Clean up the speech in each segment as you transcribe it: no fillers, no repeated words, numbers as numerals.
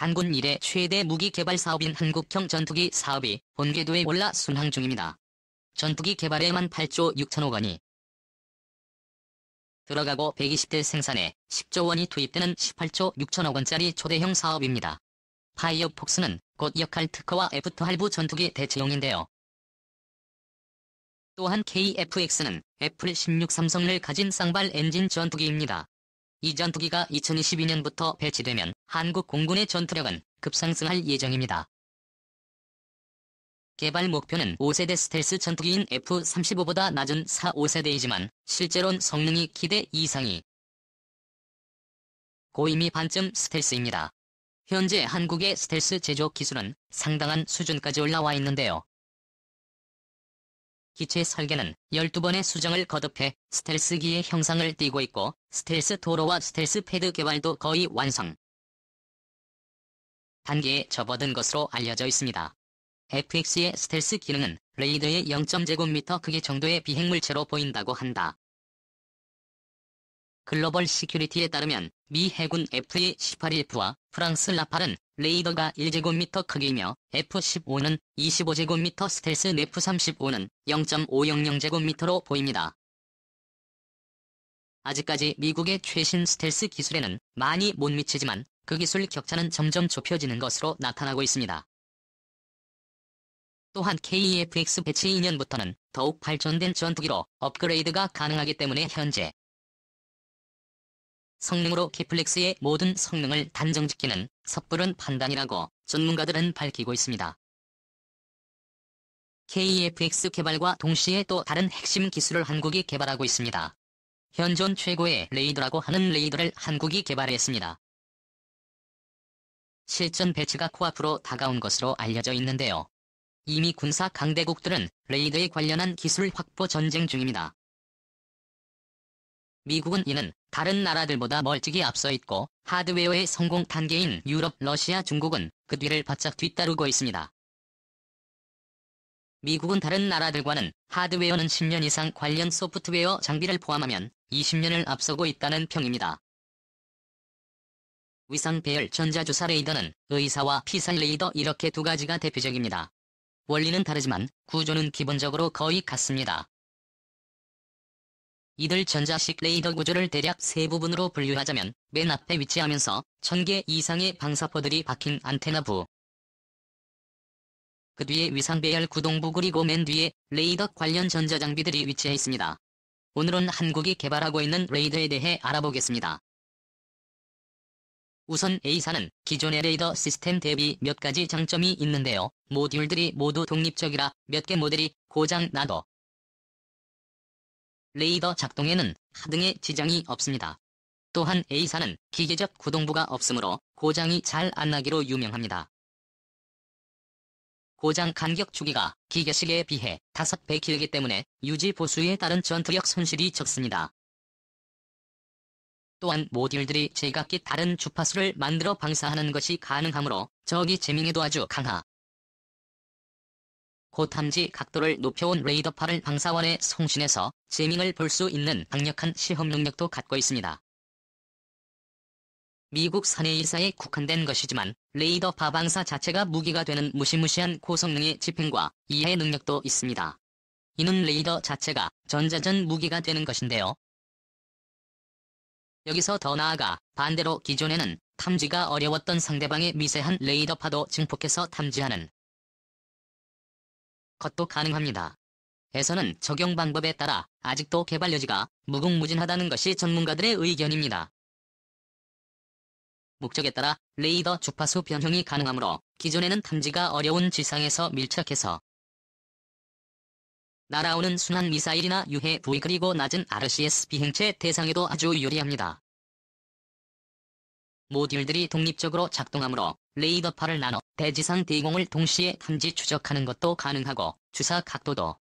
단군 이래 최대 무기 개발 사업인 한국형 전투기 사업이 본궤도에 올라 순항 중입니다. 전투기 개발에만 8조 6천억 원이 들어가고 120대 생산에 10조 원이 투입되는 18조 6천억 원짜리 초대형 사업입니다. 파이어폭스는 곧 역할 특허와 애프터 할부 전투기 대체용인데요. 또한 KF-X는 애플 16 삼성을 가진 쌍발 엔진 전투기입니다. 이 전투기가 2022년부터 배치되면 한국 공군의 전투력은 급상승할 예정입니다. 개발 목표는 5세대 스텔스 전투기인 F-35보다 낮은 4, 5세대이지만 실제로는 성능이 기대 이상이 고임이 반쯤 스텔스입니다. 현재 한국의 스텔스 제조 기술은 상당한 수준까지 올라와 있는데요. 기체 설계는 12번의 수정을 거듭해 스텔스기의 형상을 띠고 있고 스텔스 도로와 스텔스 패드 개발도 거의 완성 단계에 접어든 것으로 알려져 있습니다. FX의 스텔스 기능은 레이더의 0.제곱미터 크기 정도의 비행물체로 보인다고 한다. 글로벌 시큐리티에 따르면 미 해군 F-18F와 프랑스 라팔은 레이더가 1제곱미터 크기이며 F-15는 25제곱미터 스텔스 F-35는 0.500제곱미터로 보입니다. 아직까지 미국의 최신 스텔스 기술에는 많이 못 미치지만 그 기술 격차는 점점 좁혀지는 것으로 나타나고 있습니다. 또한 KF-X 배치 2년부터는 더욱 발전된 전투기로 업그레이드가 가능하기 때문에 현재 성능으로 키플렉스의 모든 성능을 단정짓기는 섣부른 판단이라고 전문가들은 밝히고 있습니다. KF-X 개발과 동시에 또 다른 핵심 기술을 한국이 개발하고 있습니다. 현존 최고의 레이더라고 하는 레이더를 한국이 개발했습니다. 실전 배치가 코앞으로 다가온 것으로 알려져 있는데요. 이미 군사 강대국들은 레이더에 관련한 기술 확보 전쟁 중입니다. 미국은 이는 다른 나라들보다 멀찍이 앞서 있고 하드웨어의 성공 단계인 유럽, 러시아, 중국은 그 뒤를 바짝 뒤따르고 있습니다. 미국은 다른 나라들과는 하드웨어는 10년 이상 관련 소프트웨어 장비를 포함하면 20년을 앞서고 있다는 평입니다. 위상 배열 전자주사 레이더는 의사와 피살 레이더 이렇게 두 가지가 대표적입니다. 원리는 다르지만 구조는 기본적으로 거의 같습니다. 이들 전자식 레이더 구조를 대략 세 부분으로 분류하자면 맨 앞에 위치하면서 1000개 이상의 방사포들이 박힌 안테나 부, 그 뒤에 위상 배열 구동부 그리고 맨 뒤에 레이더 관련 전자장비들이 위치해 있습니다. 오늘은 한국이 개발하고 있는 레이더에 대해 알아보겠습니다. 우선 A사는 기존의 레이더 시스템 대비 몇 가지 장점이 있는데요. 모듈들이 모두 독립적이라 몇 개 모델이 고장 나도 레이더 작동에는 하등의 지장이 없습니다. 또한 A사는 기계적 구동부가 없으므로 고장이 잘 안 나기로 유명합니다. 고장 간격 주기가 기계식에 비해 5배 길기 때문에 유지 보수에 따른 전투력 손실이 적습니다. 또한 모듈들이 제각기 다른 주파수를 만들어 방사하는 것이 가능하므로 저기 재밍에도 아주 강하. 고탐지 각도를 높여온 레이더파를 방사원에 송신해서 재밍을 볼 수 있는 강력한 시험 능력도 갖고 있습니다. 미국 사내이사에 국한된 것이지만 레이더파 방사 자체가 무기가 되는 무시무시한 고성능의 집행과 이해 능력도 있습니다. 이는 레이더 자체가 전자전 무기가 되는 것인데요. 여기서 더 나아가 반대로 기존에는 탐지가 어려웠던 상대방의 미세한 레이더파도 증폭해서 탐지하는 것도 가능합니다. 에서는 적용 방법에 따라 아직도 개발 여지가 무궁무진하다는 것이 전문가들의 의견입니다. 목적에 따라 레이더 주파수 변형이 가능하므로 기존에는 탐지가 어려운 지상에서 밀착해서 날아오는 순항 미사일이나 유해 부위 그리고 낮은 RCS 비행체 대상에도 아주 유리합니다. 모듈들이 독립적으로 작동하므로 레이더파를 나눠 대지상 대공을 동시에 탐지 추적하는 것도 가능하고 주사 각도도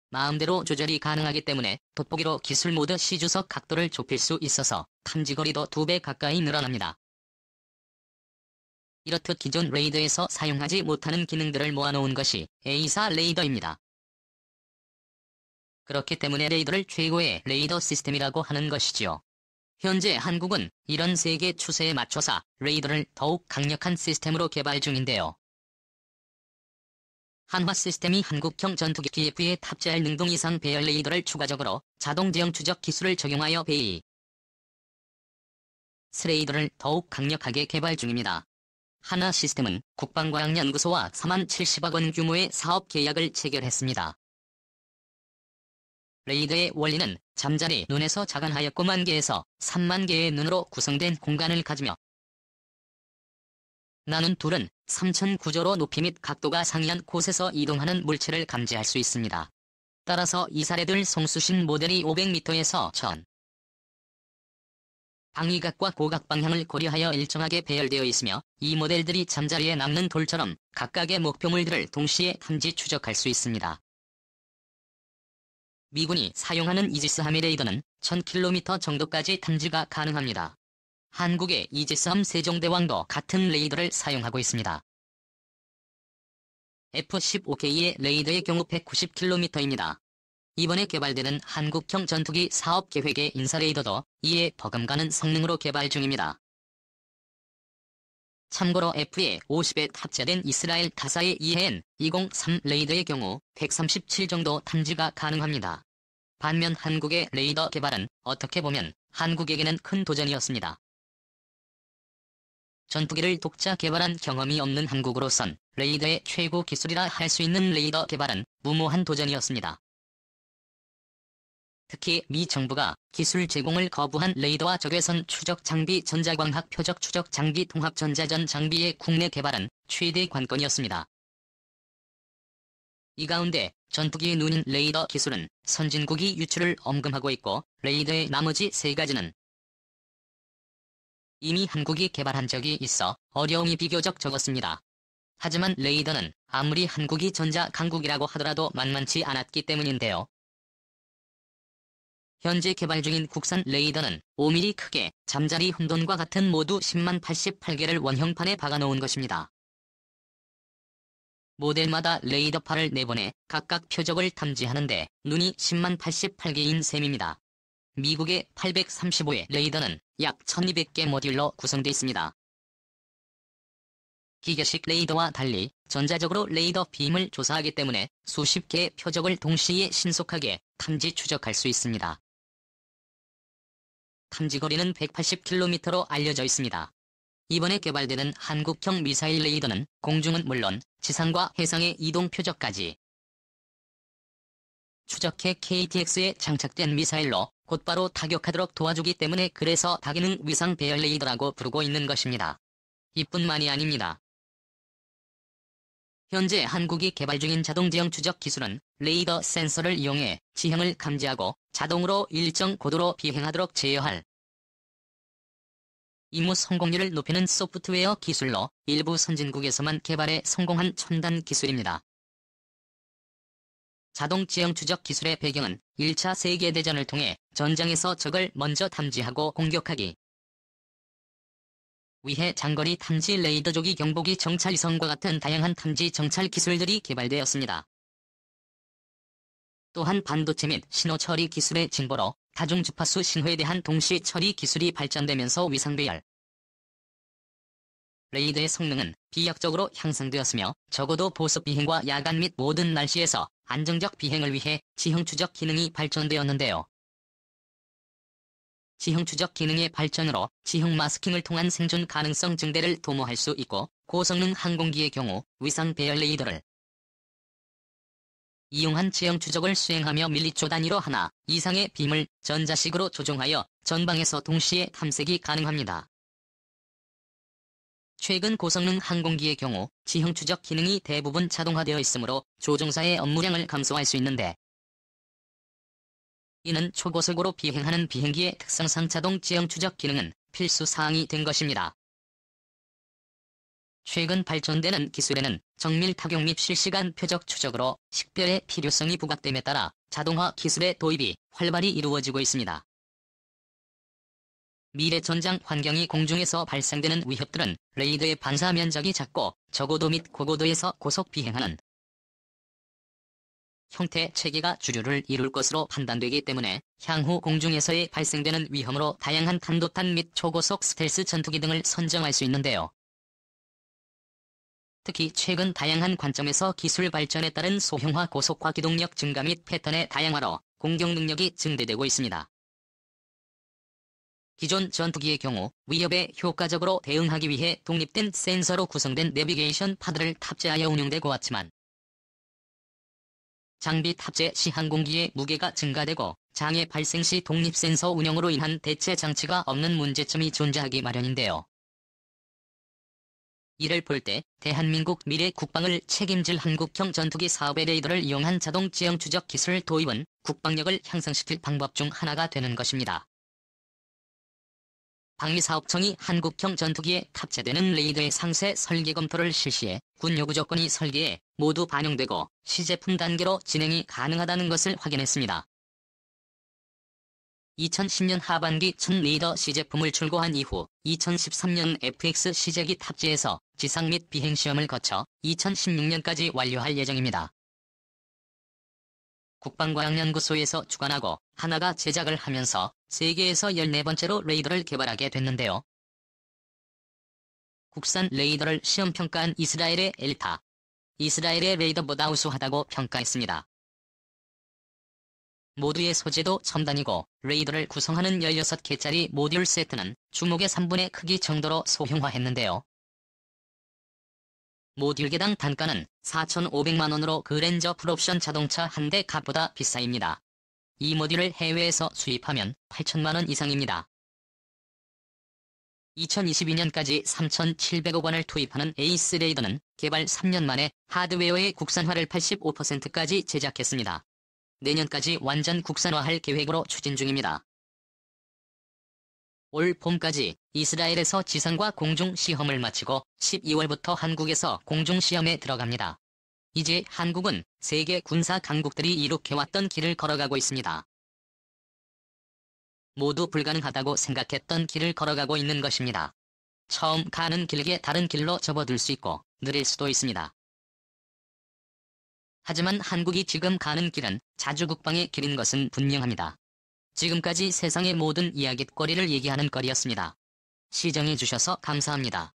마음대로 조절이 가능하기 때문에 돋보기로 기술 모드 시주석 각도를 좁힐 수 있어서 탐지거리도 2배 가까이 늘어납니다. 이렇듯 기존 레이더에서 사용하지 못하는 기능들을 모아놓은 것이 A사 레이더입니다. 그렇기 때문에 레이더를 최고의 레이더 시스템이라고 하는 것이지요. 현재 한국은 이런 세계 추세에 맞춰서 레이더를 더욱 강력한 시스템으로 개발 중인데요. 한화 시스템이 한국형 전투기 TF에 탑재할 능동 이상 배열 레이더를 추가적으로 자동 지형 추적 기술을 적용하여 베이스 레이더를 더욱 강력하게 개발 중입니다. 한화 시스템은 국방과학연구소와 4만 70억 원 규모의 사업 계약을 체결했습니다. 레이더의 원리는 잠자리 눈에서 자간하였고 1만 개에서 3만 개의 눈으로 구성된 공간을 가지며 나눈 둘은 3천 구조로 높이 및 각도가 상이한 곳에서 이동하는 물체를 감지할 수 있습니다. 따라서 이사례들 송수신 모델이 500m에서 1000 방위각과 고각 방향을 고려하여 일정하게 배열되어 있으며 이 모델들이 잠자리에 남는 돌처럼 각각의 목표물들을 동시에 탐지 추적할 수 있습니다. 미군이 사용하는 이지스 함의 레이더는 1000km 정도까지 탐지가 가능합니다. 한국의 이지스함 세종대왕도 같은 레이더를 사용하고 있습니다. F-15K의 레이더의 경우 190km입니다. 이번에 개발되는 한국형 전투기 사업 계획의 인사레이더도 이에 버금가는 성능으로 개발 중입니다. 참고로 F-50에 탑재된 이스라엘 타사의 EN-203 레이더의 경우 137 정도 탐지가 가능합니다. 반면 한국의 레이더 개발은 어떻게 보면 한국에게는 큰 도전이었습니다. 전투기를 독자 개발한 경험이 없는 한국으로선 레이더의 최고 기술이라 할 수 있는 레이더 개발은 무모한 도전이었습니다. 특히 미 정부가 기술 제공을 거부한 레이더와 적외선 추적 장비 전자광학 표적 추적 장비 통합 전자전 장비의 국내 개발은 최대 관건이었습니다. 이 가운데 전투기의 눈인 레이더 기술은 선진국이 유출을 엄금하고 있고 레이더의 나머지 세 가지는 이미 한국이 개발한 적이 있어 어려움이 비교적 적었습니다. 하지만 레이더는 아무리 한국이 전자 강국이라고 하더라도 만만치 않았기 때문인데요. 현재 개발 중인 국산 레이더는 5mm 크게 잠자리 혼돈과 같은 모두 10만 88개를 원형판에 박아놓은 것입니다. 모델마다 레이더파를 내보내 각각 표적을 탐지하는데 눈이 10만 88개인 셈입니다. 미국의 835의 레이더는 약 1200개 모듈로 구성되어 있습니다. 기계식 레이더와 달리 전자적으로 레이더 빔을 조사하기 때문에 수십 개의 표적을 동시에 신속하게 탐지 추적할 수 있습니다. 탐지거리는 180km로 알려져 있습니다. 이번에 개발되는 한국형 미사일 레이더는 공중은 물론 지상과 해상의 이동 표적까지 추적해 KTX에 장착된 미사일로 곧바로 타격하도록 도와주기 때문에 그래서 다기능 위상 배열 레이더라고 부르고 있는 것입니다. 이뿐만이 아닙니다. 현재 한국이 개발 중인 자동 지형 추적 기술은 레이더 센서를 이용해 지형을 감지하고 자동으로 일정 고도로 비행하도록 제어할 임무 성공률을 높이는 소프트웨어 기술로 일부 선진국에서만 개발에 성공한 첨단 기술입니다. 자동 지형 추적 기술의 배경은 1차 세계대전을 통해 전장에서 적을 먼저 탐지하고 공격하기 위해 장거리 탐지 레이더 조기 경보기 정찰 위성과 같은 다양한 탐지 정찰 기술들이 개발되었습니다. 또한 반도체 및 신호 처리 기술의 진보로 다중주파수 신호에 대한 동시 처리 기술이 발전되면서 위상 배열 레이더의 성능은 비약적으로 향상되었으며 적어도 보습 비행과 야간 및 모든 날씨에서 안정적 비행을 위해 지형 추적 기능이 발전되었는데요. 지형 추적 기능의 발전으로 지형 마스킹을 통한 생존 가능성 증대를 도모할 수 있고 고성능 항공기의 경우 위상 배열 레이더를 이용한 지형 추적을 수행하며 밀리초 단위로 하나 이상의 빔을 전자식으로 조종하여 전방에서 동시에 탐색이 가능합니다. 최근 고성능 항공기의 경우 지형 추적 기능이 대부분 자동화되어 있으므로 조종사의 업무량을 감소할 수 있는데 이는 초고속으로 비행하는 비행기의 특성상 자동 지형 추적 기능은 필수 사항이 된 것입니다. 최근 발전되는 기술에는 정밀 타격 및 실시간 표적 추적으로 식별의 필요성이 부각됨에 따라 자동화 기술의 도입이 활발히 이루어지고 있습니다. 미래 전장 환경이 공중에서 발생되는 위협들은 레이더의 반사 면적이 작고 저고도 및 고고도에서 고속 비행하는 형태 체계가 주류를 이룰 것으로 판단되기 때문에 향후 공중에서의 발생되는 위험으로 다양한 탄도탄 및 초고속 스텔스 전투기 등을 선정할 수 있는데요. 특히 최근 다양한 관점에서 기술 발전에 따른 소형화 고속화 기동력 증가 및 패턴의 다양화로 공격 능력이 증대되고 있습니다. 기존 전투기의 경우 위협에 효과적으로 대응하기 위해 독립된 센서로 구성된 내비게이션 파드를 탑재하여 운용되고 왔지만 장비 탑재 시 항공기의 무게가 증가되고 장애 발생 시 독립 센서 운영으로 인한 대체 장치가 없는 문제점이 존재하기 마련인데요. 이를 볼 때 대한민국 미래 국방을 책임질 한국형 전투기 사업의 레이더를 이용한 자동 지형 추적 기술 도입은 국방력을 향상시킬 방법 중 하나가 되는 것입니다. 방위사업청이 한국형 전투기에 탑재되는 레이더의 상세 설계 검토를 실시해 군 요구 조건이 설계에 모두 반영되고 시제품 단계로 진행이 가능하다는 것을 확인했습니다. 2010년 하반기 첫 레이더 시제품을 출고한 이후 2013년 FX 시제기 탑재해서 지상 및 비행 시험을 거쳐 2016년까지 완료할 예정입니다. 국방과학연구소에서 주관하고 하나가 제작을 하면서 세계에서 14번째로 레이더를 개발하게 됐는데요. 국산 레이더를 시험평가한 이스라엘의 엘타, 이스라엘의 레이더보다 우수하다고 평가했습니다. 모두의 소재도 첨단이고 레이더를 구성하는 16개짜리 모듈 세트는 주목의 3분의 크기 정도로 소형화했는데요. 모듈 개당 단가는 4,500만원으로 그랜저 풀옵션 자동차 한 대 값보다 비싸입니다. 이 모듈을 해외에서 수입하면 8천만원 이상입니다. 2022년까지 3,700억 원을 투입하는 에이스 레이더는 개발 3년 만에 하드웨어의 국산화를 85%까지 제작했습니다. 내년까지 완전 국산화할 계획으로 추진 중입니다. 올 봄까지 이스라엘에서 지상과 공중 시험을 마치고 12월부터 한국에서 공중 시험에 들어갑니다. 이제 한국은 세계 군사 강국들이 이룩해왔던 길을 걸어가고 있습니다. 모두 불가능하다고 생각했던 길을 걸어가고 있는 것입니다. 처음 가는 길게 다른 길로 접어들 수 있고 느릴 수도 있습니다. 하지만 한국이 지금 가는 길은 자주국방의 길인 것은 분명합니다. 지금까지 세상의 모든 이야깃거리를 얘기하는 거리였습니다. 시청해주셔서 감사합니다.